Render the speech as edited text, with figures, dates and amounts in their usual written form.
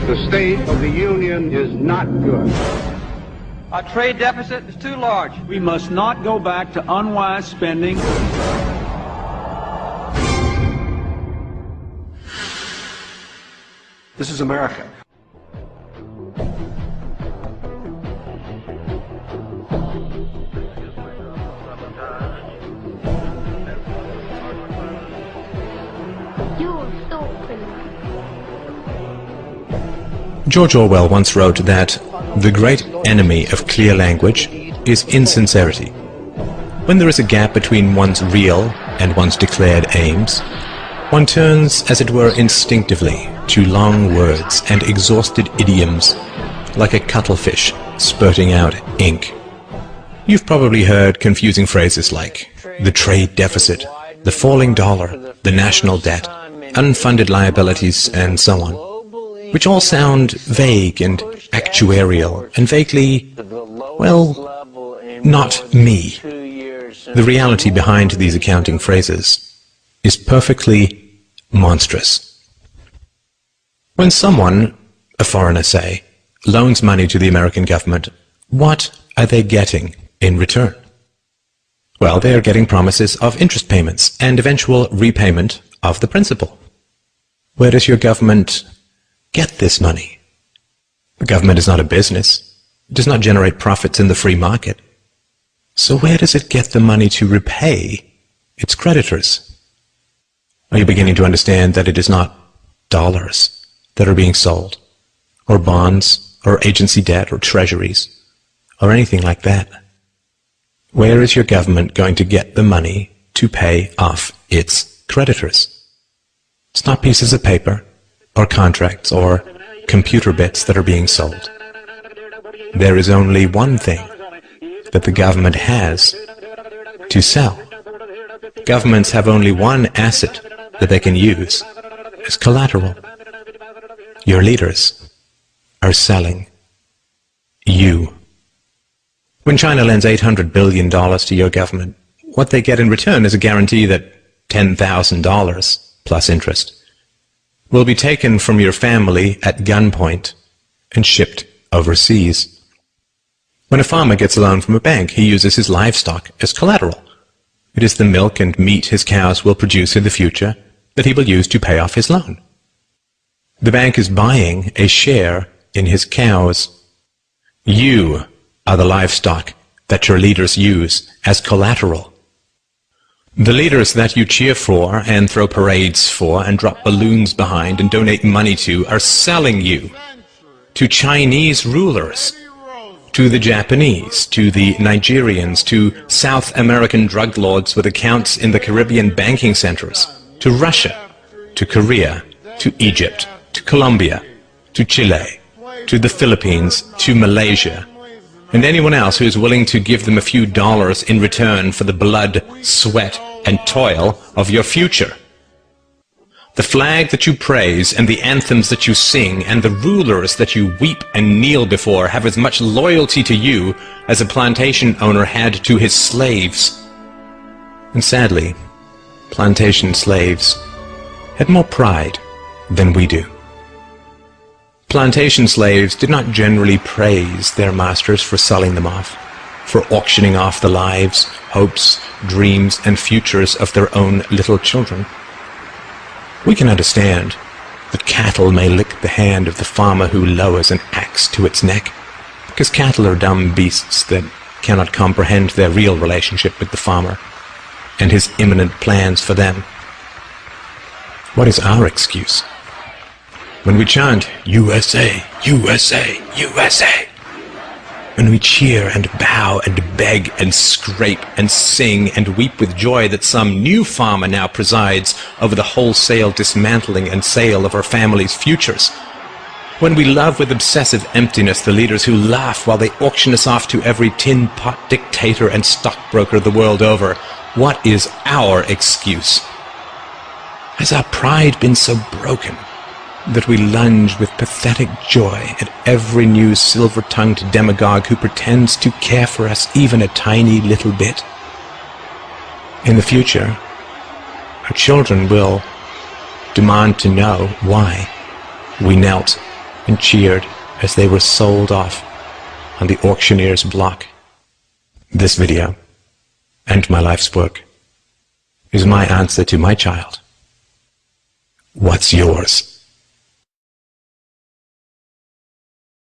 The state of the union is not good. Our trade deficit is too large. We must not go back to unwise spending. This is America. George Orwell once wrote that the great enemy of clear language is insincerity. When there is a gap between one's real and one's declared aims, one turns, as it were, instinctively to long words and exhausted idioms, like a cuttlefish spurting out ink. You've probably heard confusing phrases like the trade deficit, the falling dollar, the national debt, unfunded liabilities, and so on, which all sound vague and actuarial and vaguely, well, not me. The reality behind these accounting phrases is perfectly monstrous. When someone, a foreigner say, loans money to the American government, what are they getting in return? Well, they are getting promises of interest payments and eventual repayment of the principal. Where does your government get this money? The government is not a business. It does not generate profits in the free market. So where does it get the money to repay its creditors? Are you beginning to understand that it is not dollars that are being sold, or bonds, or agency debt, or treasuries, or anything like that? Where is your government going to get the money to pay off its creditors? It's not pieces of paper, or contracts, or computer bits that are being sold. There is only one thing that the government has to sell. Governments have only one asset that they can use as collateral. Your leaders are selling you. When China lends $800 billion to your government, what they get in return is a guarantee that $10,000 plus interest will be taken from your family at gunpoint and shipped overseas. When a farmer gets a loan from a bank, he uses his livestock as collateral. It is the milk and meat his cows will produce in the future that he will use to pay off his loan. The bank is buying a share in his cows. You are the livestock that your leaders use as collateral. The leaders that you cheer for and throw parades for and drop balloons behind and donate money to are selling you to Chinese rulers, to the Japanese, to the Nigerians, to South American drug lords with accounts in the Caribbean banking centers, to Russia, to Korea, to Egypt, to Colombia, to Chile, to the Philippines, to Malaysia, and anyone else who is willing to give them a few dollars in return for the blood, sweat, and toil of your future. The flag that you praise and the anthems that you sing and the rulers that you weep and kneel before have as much loyalty to you as a plantation owner had to his slaves. And sadly, plantation slaves had more pride than we do. Plantation slaves did not generally praise their masters for selling them off, for auctioning off the lives, hopes, dreams, and futures of their own little children. We can understand that cattle may lick the hand of the farmer who lowers an axe to its neck, because cattle are dumb beasts that cannot comprehend their real relationship with the farmer and his imminent plans for them. What is our excuse? When we chant, USA, USA, USA, when we cheer and bow and beg and scrape and sing and weep with joy that some new farmer now presides over the wholesale dismantling and sale of our family's futures, when we love with obsessive emptiness the leaders who laugh while they auction us off to every tin pot dictator and stockbroker the world over, what is our excuse? Has our pride been so broken that we lunge with pathetic joy at every new silver-tongued demagogue who pretends to care for us even a tiny little bit? In the future, our children will demand to know why we knelt and cheered as they were sold off on the auctioneer's block. This video, and my life's work, is my answer to my child. What's yours?